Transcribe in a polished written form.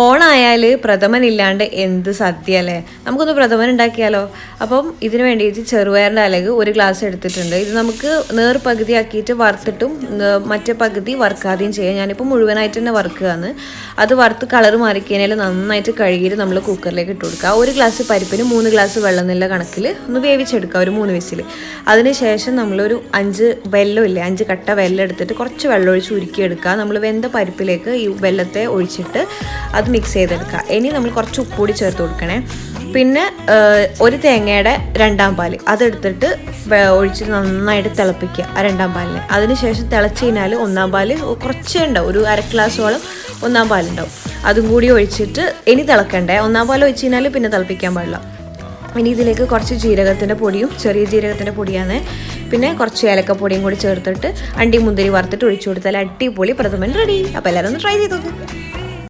ഓണായാൽ പ്രഥമൻ ഇല്ലാണ്ട് എന്ത് സദ്യ അല്ലേ. നമുക്കൊന്ന് പ്രഥമൻ ഉണ്ടാക്കിയാലോ. അപ്പം ഇതിന് വേണ്ടിയിട്ട് ചെറുപയറിൻ്റെ അലക് 1 ഗ്ലാസ് എടുത്തിട്ടുണ്ട്. ഇത് നമുക്ക് നേർ പകുതിയാക്കിയിട്ട് വറുത്തിട്ടും മറ്റേ പകുതി വറുക്കാതെയും ചെയ്യാം. ഞാനിപ്പോൾ മുഴുവനായിട്ട് തന്നെ വറുക്കുകയാണ്. അത് വറുത്ത് കളർ മാറിക്കഴിഞ്ഞാൽ നന്നായിട്ട് കഴുകിയിട്ട് നമ്മൾ കുക്കറിലേക്ക് ഇട്ട് കൊടുക്കുക. 1 ഗ്ലാസ് പരിപ്പിന് 3 ഗ്ലാസ് വെള്ളം എന്നുള്ള കണക്കിൽ ഒന്ന് വേവിച്ചെടുക്കുക, ഒരു 3 വിസിൽ. അതിനുശേഷം നമ്മളൊരു 5 വെല്ലമില്ലേ, 5 കട്ട വെല്ലം എടുത്തിട്ട് കുറച്ച് വെള്ളം ഒഴിച്ച് ഉരുക്കിയെടുക്കുക. നമ്മൾ വെന്ത പരിപ്പിലേക്ക് ഈ വെല്ലത്തെ ഒഴിച്ചിട്ട് അത് മിക്സ് ചെയ്തെടുക്കുക. ഇനി നമ്മൾ കുറച്ച് ഉപ്പ് കൂടി ചേർത്ത് കൊടുക്കണേ. പിന്നെ 1 തേങ്ങയുടെ 2ാം പാൽ അതെടുത്തിട്ട് ഒഴിച്ചിട്ട് നന്നായിട്ട് തിളപ്പിക്കുക ആ 2ാം പാലിനെ. അതിനുശേഷം തിളച്ച് കഴിഞ്ഞാൽ 1ാം പാൽ കുറച്ചേ ഉണ്ടാവും, ഒരു 1/2 ഗ്ലാസോളം 1ാം പാലുണ്ടാവും. അതും കൂടി ഒഴിച്ചിട്ട് ഇനി തിളക്കണ്ടേ. 1ാം പാൽ ഒഴിച്ച് കഴിഞ്ഞാൽ പിന്നെ തിളപ്പിക്കാൻ പാടില്ല. ഇനി ഇതിലേക്ക് കുറച്ച് ജീരകത്തിൻ്റെ പൊടിയും, ചെറിയ ജീരകത്തിൻ്റെ പൊടിയാണ്, പിന്നെ കുറച്ച് ഏലക്കപ്പൊടിയും കൂടി ചേർത്തിട്ട് അണ്ടി മുന്തിരി വറുത്തിട്ട് ഒഴിച്ചു കൊടുത്താൽ അടിപൊളി പ്രഥമൻ റെഡി. അപ്പോൾ എല്ലാവരും ഒന്ന് ട്രൈ ചെയ്ത് നോക്ക്.